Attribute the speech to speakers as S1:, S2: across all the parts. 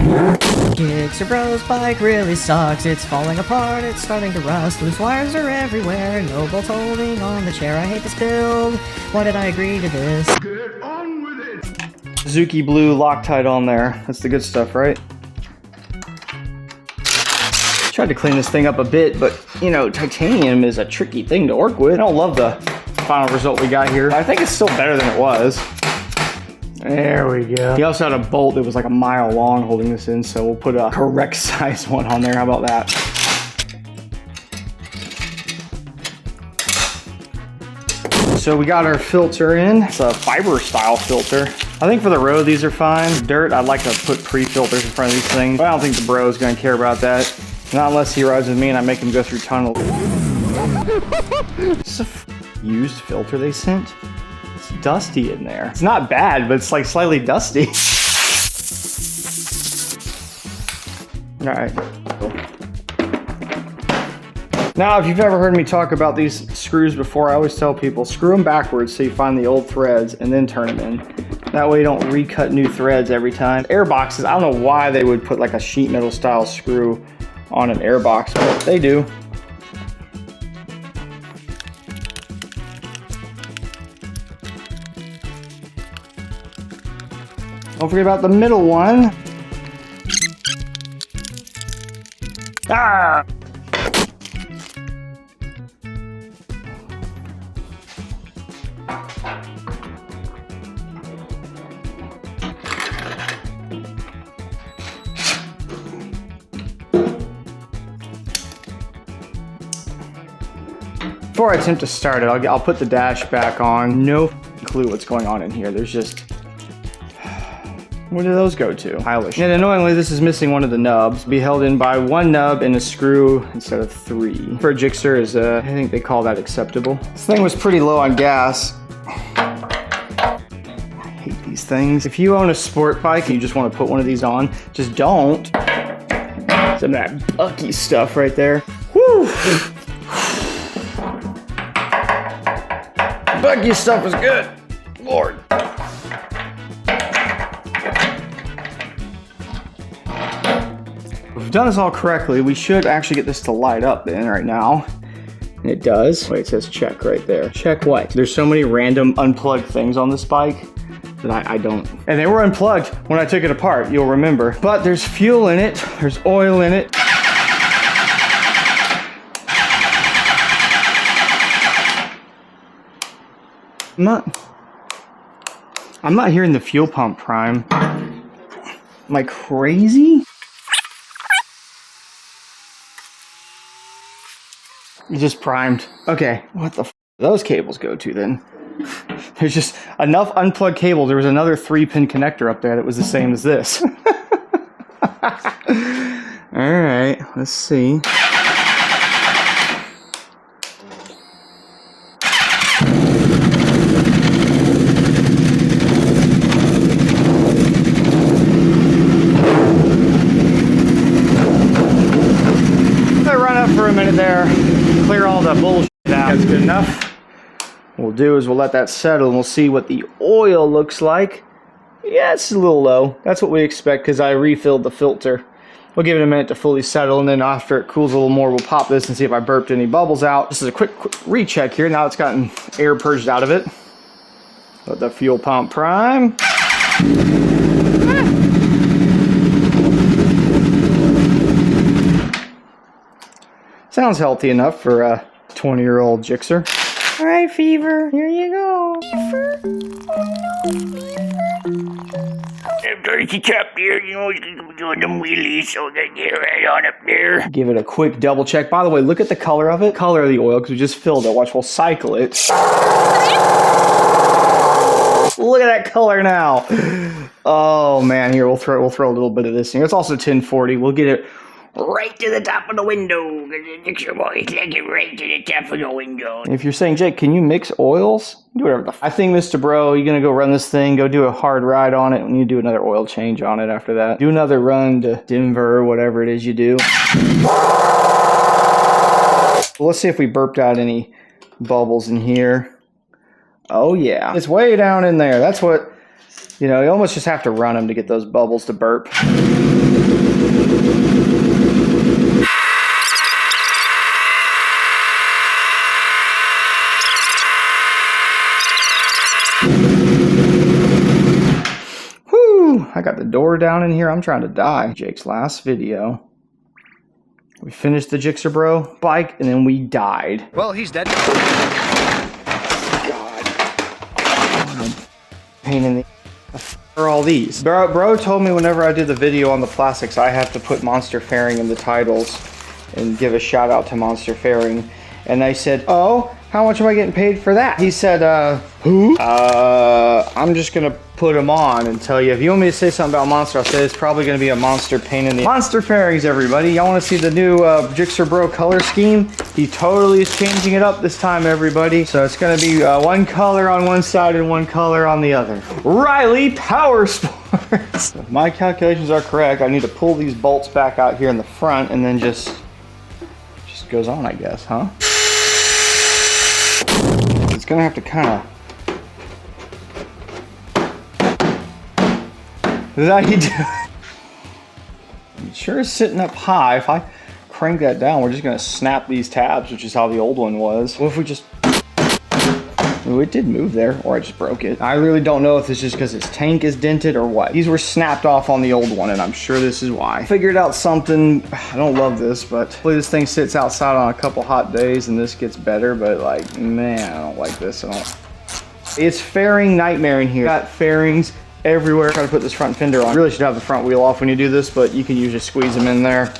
S1: Gixxer Brah's bike really sucks. It's falling apart, it's starting to rust. Loose wires are everywhere, no bolts holding on the chair. I hate this build. Why did I agree to this?
S2: Get on with it!
S3: Zuki blue Loctite on there. That's the good stuff, right? Tried to clean this thing up a bit, but you know, titanium is a tricky thing to work with. I don't love the final result we got here. I think it's still better than it was. There we go. He also had a bolt that was like a mile long holding this in, so we'll put a correct size one on there. How about that? So we got our filter in. It's a fiber style filter. I think for the road, these are fine. Dirt, I'd like to put pre-filters in front of these things, but I don't think the bro is gonna care about that. Not unless he rides with me and I make him go through tunnels. This is a used filter they sent. It's dusty in there. It's not bad, but it's like slightly dusty. All right. Now, if you've ever heard me talk about these screws before, I always tell people, screw them backwards so you find the old threads and then turn them in. That way you don't recut new threads every time. Airboxes, I don't know why they would put like a sheet metal style screw on an airbox, but they do. Don't forget about the middle one. Ah! Before I attempt to start it, I'll put the dash back on. No clue what's going on in here. There's just... Where do those go to? Stylish. And annoyingly, this is missing one of the nubs. Be held in by one nub and a screw instead of three. For a Gixxer is, I think they call that acceptable. This thing was pretty low on gas. I hate these things. If you own a sport bike and you just want to put one of these on, just don't. Some of that bucky stuff right there. Whew! Bucky stuff is good. Lord. If we've done this all correctly, we should actually get this to light up then right now. And it does. Wait, it says check right there. Check what? There's so many random unplugged things on this bike that I don't. And they were unplugged when I took it apart, you'll remember. But there's fuel in it. There's oil in it. I'm not hearing the fuel pump prime. Am I crazy? It just primed. Okay, what the f do those cables go to then? There's just enough unplugged cable. There was another 3-pin connector up there that was the same as this. All right, let's see. For a minute there, clear all the bullshit out. That's good enough. What we'll do is we'll let that settle and we'll see what the oil looks like. Yeah, it's a little low. That's what we expect because I refilled the filter. We'll give it a minute to fully settle, and then after it cools a little more, we'll pop this and see if I burped any bubbles out. This is a quick recheck here. Now it's gotten air purged out of it. Let the fuel pump prime. Sounds healthy enough for a 20-year-old Gixxer. All right, Fever, here you go. Fever? Oh no, Fever.
S4: After the top there, you know, he's gonna be doing them wheelies, so we're gonna get right on up there.
S3: Give it a quick double check. By the way, look at the color of it. Color of the oil, because we just filled it. Watch, we'll cycle it. Look at that color now. Oh man, here we'll throw a little bit of this in. It's also 1040. We'll get it
S4: right to the top of the window. Gixxer boys like it right to the top of the window.
S3: If you're saying, Jake, can you mix oils? Do whatever the I think, Mr. Bro, you're gonna go run this thing, go do a hard ride on it, and you do another oil change on it after that. Do another run to Denver or whatever it is you do. Well, let's see if we burped out any bubbles in here. Oh yeah, it's way down in there. That's what You know, you almost just have to run them to get those bubbles to burp. Whew, I got the door down in here. I'm trying to die. Jake's last video. We finished the Gixxer Brah bike and then we died.
S2: Well, he's dead.
S3: God. Pain in the are all these. Bro told me whenever I did the video on the plastics, I have to put Monster Fairing in the titles and give a shout out to Monster Fairing. And I said, oh, how much am I getting paid for that? He said, who? I'm just gonna put them on and tell you. If you want me to say something about Monster, I'll say it's probably gonna be a monster pain in the... Monster Fairings, everybody. Y'all wanna see the new Gixxer Brah color scheme? He totally is changing it up this time, everybody. So it's gonna be one color on one side and one color on the other. Riley Power Sports. If my calculations are correct, I need to pull these bolts back out here in the front and then just goes on, I guess, huh? It's gonna have to kind of... Is that how you do it? It sure is sitting up high. If I crank that down, we're just gonna snap these tabs, which is how the old one was. What if we just... Oh, it did move there, or I just broke it. I really don't know if it's just because its tank is dented or what. These were snapped off on the old one, and I'm sure this is why. Figured out something. I don't love this, but hopefully this thing sits outside on a couple hot days and this gets better, but like, man, I don't like this at all. It's fairing nightmare in here. Got fairings everywhere. Try to put this front fender on. Really should have the front wheel off when you do this, but you can usually squeeze them in there.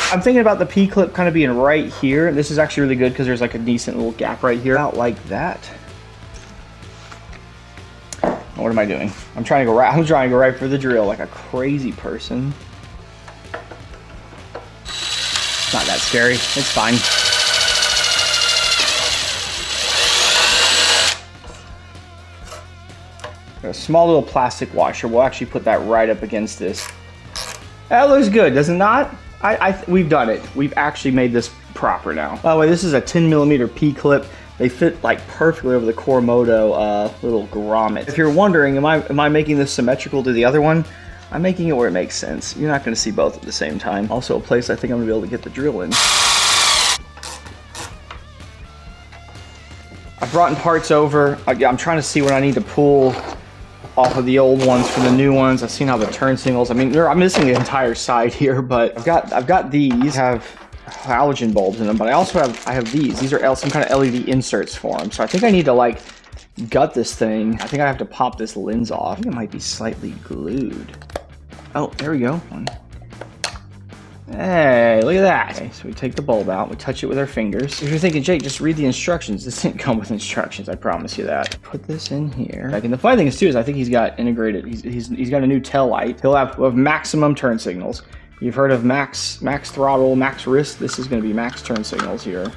S3: I'm thinking about the P-clip kind of being right here. This is actually really good because there's like a decent little gap right here. About like that. What am I doing? I'm trying to go right. I'm trying to go right for the drill like a crazy person. It's not that scary. It's fine. Got a small little plastic washer. We'll actually put that right up against this. That looks good, does it not? We've done it. We've actually made this proper now. By the way, this is a 10mm P-clip. They fit like perfectly over the Cormoto little grommet. If you're wondering, am I making this symmetrical to the other one? I'm making it where it makes sense. You're not going to see both at the same time. Also a place I think I'm going to be able to get the drill in. I've brought in parts over. I'm trying to see what I need to pull off of the old ones for the new ones. I've seen how the turn signals. I mean, I'm missing the entire side here, but I've got these have halogen bulbs in them, but I also have these. These are some kind of LED inserts for them. So I think I need to like gut this thing. I think I have to pop this lens off. I think it might be slightly glued. Oh, there we go. Hey, look at that. Okay, so we take the bulb out, we touch it with our fingers. If you're thinking, Jake, just read the instructions. This didn't come with instructions, I promise you that. Put this in here. And the funny thing is too, is I think he's got integrated, he's got a new tail light. He'll have maximum turn signals. You've heard of max throttle, max wrist. This is gonna be max turn signals here.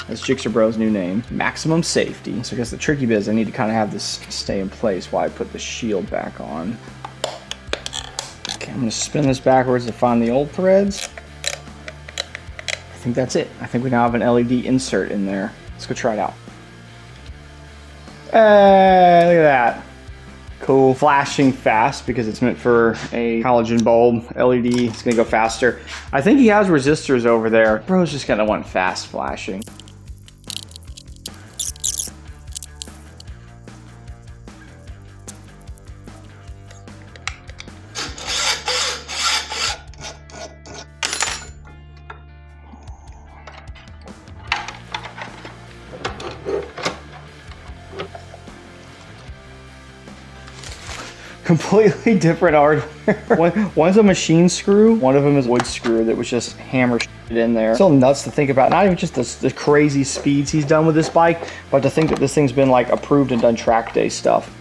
S3: That's Gixxer Brah's new name. Maximum safety. So I guess the tricky bit is I need to kind of have this stay in place while I put the shield back on. Okay, I'm gonna spin this backwards to find the old threads. I think that's it. I think we now have an LED insert in there. Let's go try it out. Hey, look at that. Cool. Flashing fast because it's meant for a halogen bulb LED. It's gonna go faster. I think he has resistors over there. Bro's just gonna want fast flashing. Completely different hardware. One's a machine screw, one of them is a wood screw that was just hammer shit in there. Still nuts to think about, not even just the crazy speeds he's done with this bike, but to think that this thing's been like approved and done track day stuff.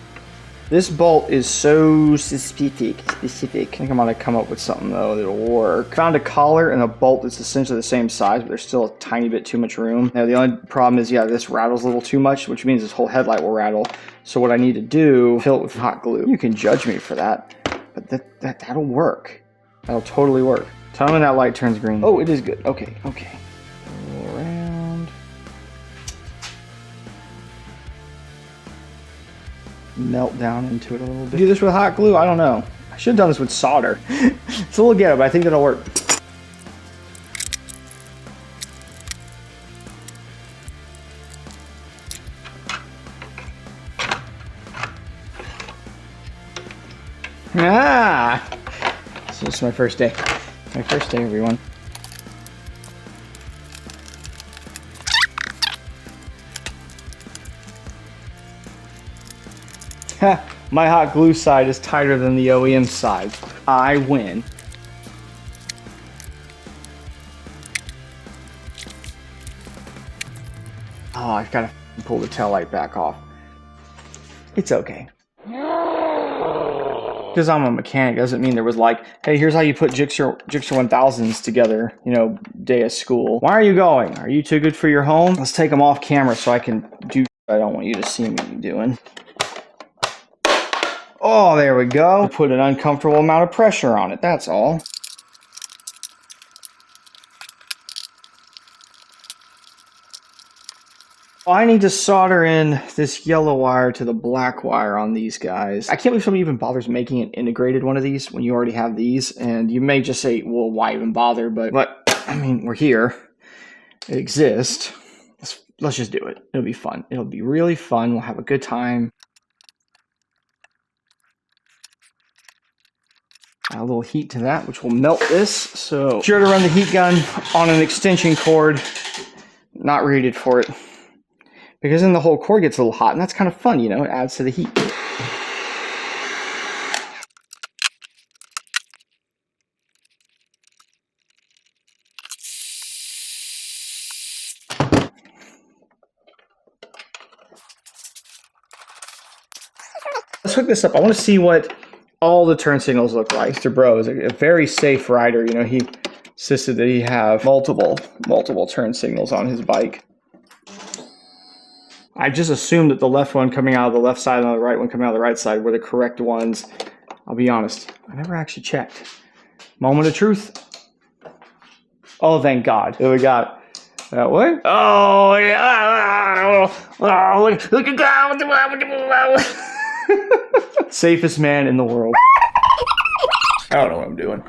S3: This bolt is so specific. I think I'm gonna come up with something though that'll work. Found a collar and a bolt that's essentially the same size, but there's still a tiny bit too much room. Now the only problem is, yeah, this rattles a little too much, which means this whole headlight will rattle. So what I need to do, fill it with hot glue. You can judge me for that, but that'll work. That'll totally work. Tell me when that light turns green. Oh, it is good. Okay, okay. Go around. melt down into it a little bit. Do this with hot glue? I don't know. I should have done this with solder. It's a little ghetto, but I think that'll work. Ah! So this is my first day. My first day, everyone. My hot glue side is tighter than the OEM side. I win. Oh, I've got to pull the tail light back off. It's okay. Because I'm a mechanic doesn't mean there was like, hey, here's how you put Gixxer 1000s together, you know, day of school. Why are you going? Are you too good for your home? Let's take them off camera so I can do I don't want you to see me doing. Oh, there we go. Put an uncomfortable amount of pressure on it, that's all. I need to solder in this yellow wire to the black wire on these guys. I can't believe somebody even bothers making an integrated one of these when you already have these. And you may just say, well, why even bother? But I mean, we're here. It exists. Let's just do it. It'll be fun. It'll be really fun. We'll have a good time. Add a little heat to that, which will melt this. So be sure to run the heat gun on an extension cord. Not rated for it. Because then the whole cord gets a little hot, and that's kind of fun, you know, it adds to the heat. Let's hook this up. I want to see what all the turn signals look like. Gixxer Brah is a very safe rider. You know, he insisted that he have multiple turn signals on his bike. I just assumed that the left one coming out of the left side and the right one coming out of the right side were the correct ones. I'll be honest, I never actually checked. Moment of truth. Oh, thank God. There we got that way.
S4: Oh, yeah. Oh, look at that.
S3: Safest man in the world. I don't know what I'm doing.